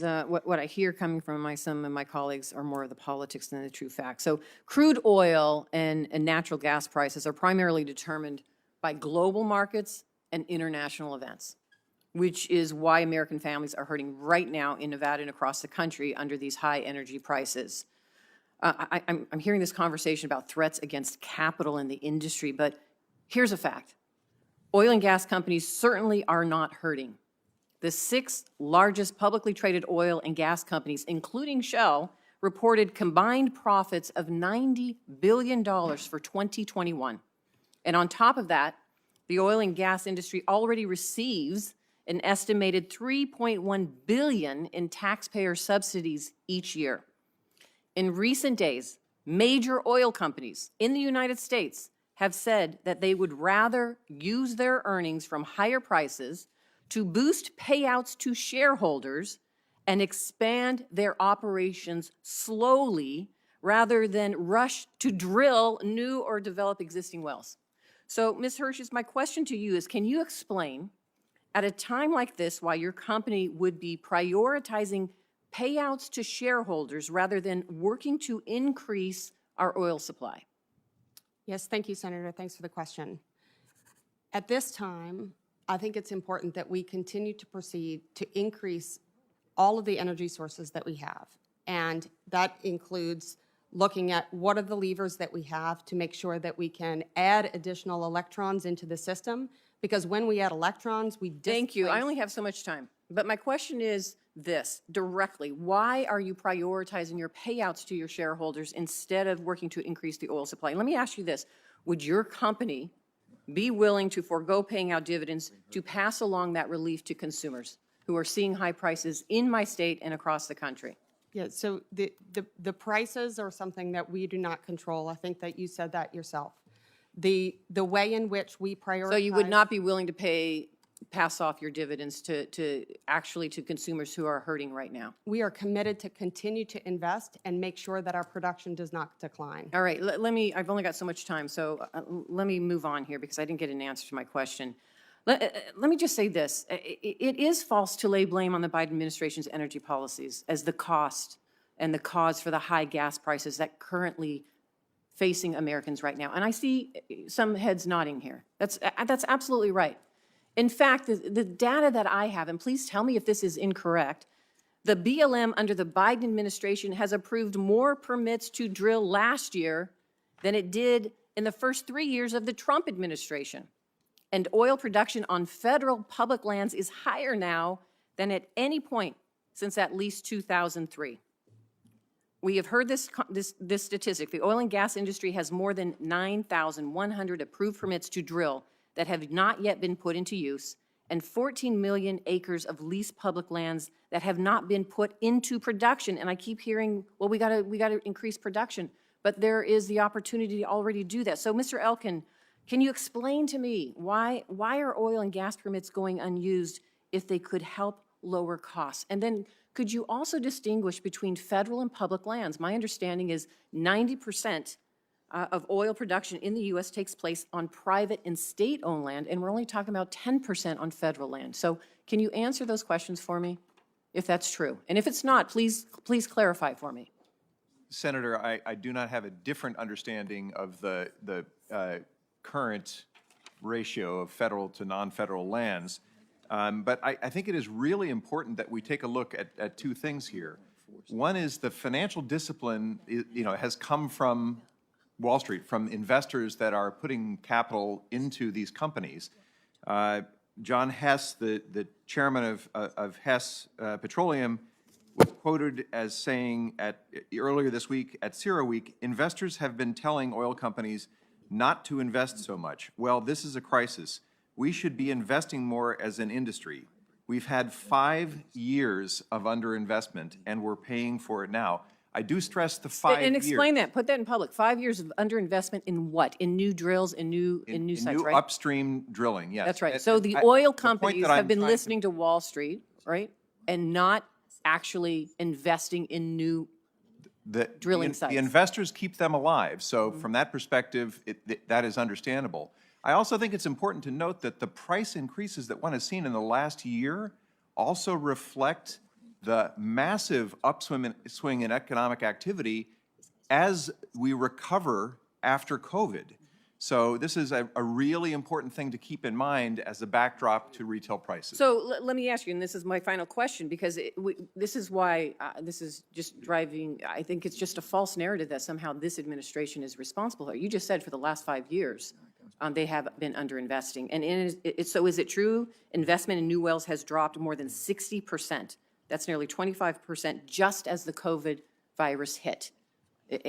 is what I hear coming from some of my colleagues are more of the politics than the true facts. So crude oil and natural gas prices are primarily determined by global markets and international events, which is why American families are hurting right now in Nevada and across the country under these high energy prices. I'm hearing this conversation about threats against capital in the industry, but here's a fact. Oil and gas companies certainly are not hurting. The 6 largest publicly traded oil and gas companies, including Shell, reported combined profits of $90 billion for 2021. And on top of that, the oil and gas industry already receives an estimated $3.1 billion in taxpayer subsidies each year. In recent days, major oil companies in the United States have said that they would rather use their earnings from higher prices to boost payouts to shareholders and expand their operations slowly rather than rush to drill new or develop existing wells. So, Ms. Hirsch, my question to you is, can you explain at a time like this why your company would be prioritizing payouts to shareholders rather than working to increase our oil supply? Yes, thank you, Senator. Thanks for the question. At this time, I think it's important that we continue to proceed to increase all of the energy sources that we have. And that includes looking at what are the levers that we have to make sure that we can add additional electrons into the system. Because when we add electrons, we displace... Thank you. I only have so much time. But my question is this, directly. Why are you prioritizing your payouts to your shareholders instead of working to increase the oil supply? Let me ask you this. Would your company be willing to forego paying out dividends to pass along that relief to consumers who are seeing high prices in my state and across the country? Yeah, so the prices are something that we do not control. I think that you said that yourself. The way in which we prioritize... So you would not be willing to pass off your dividends to consumers who are hurting right now? We are committed to continue to invest and make sure that our production does not decline. All right, I've only got so much time, so let me move on here because I didn't get an answer to my question. Let me just say this. It is false to lay blame on the Biden administration's energy policies as the cost and the cause for the high gas prices that currently facing Americans right now. And I see some heads nodding here. That's absolutely right. In fact, the data that I have, and please tell me if this is incorrect, the BLM under the Biden administration has approved more permits to drill last year than it did in the first 3 years of the Trump administration. And oil production on federal public lands is higher now than at any point since at least 2003. We have heard this statistic. The oil and gas industry has more than 9,100 approved permits to drill that have not yet been put into use, and 14 million acres of leased public lands that have not been put into production. And I keep hearing, well, we got to increase production, but there is the opportunity to already do that. So, Mr. Elkin, can you explain to me why are oil and gas permits going unused if they could help lower costs? And then could you also distinguish between federal and public lands? My understanding is 90% of oil production in the U.S. takes place on private and state-owned land, and we're only talking about 10% on federal land. So can you answer those questions for me, if that's true? And if it's not, please clarify for me. Senator, I do not have a different understanding of the current ratio of federal to non-federal lands, but I think it is really important that we take a look at 2 things here. One is the financial discipline, has come from Wall Street, from investors that are putting capital into these companies. John Hess, the chairman of Hess Petroleum, was quoted as saying earlier this week at CERAWeek, investors have been telling oil companies not to invest so much. Well, this is a crisis. We should be investing more as an industry. We've had 5 years of underinvestment, and we're paying for it now. I do stress the 5 years. And explain that. Put that in public. 5 years of underinvestment in what? In new drills, in new sites, right? New upstream drilling, yes. That's right. So the oil companies have been listening to Wall Street, right, and not actually investing in new drilling sites. The investors keep them alive. So from that perspective, that is understandable. I also think it's important to note that the price increases that one has seen in the last year also reflect the massive swing in economic activity as we recover after COVID. So this is a really important thing to keep in mind as a backdrop to retail prices. So let me ask you, and this is my final question, because this is why this is just driving, I think it's just a false narrative that somehow this administration is responsible. You just said for the last 5 years, they have been underinvesting. And so is it true investment in new wells has dropped more than 60%? That's nearly 25% just as the COVID virus hit.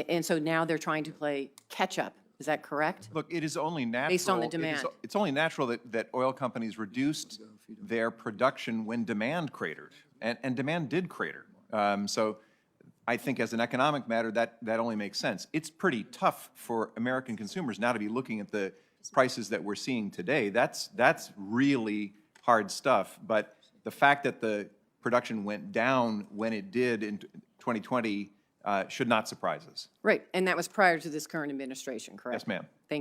And so now they're trying to play catch up. Is that correct? Look, it is only natural. Based on the demand. It's only natural that oil companies reduced their production when demand cratered, and demand did crater. So I think as an economic matter, that only makes sense. It's pretty tough for American consumers now to be looking at the prices that we're seeing today. That's really hard stuff. But the fact that the production went down when it did in 2020 should not surprise us. Right, and that was prior to this current administration, correct? Yes, ma'am. Thank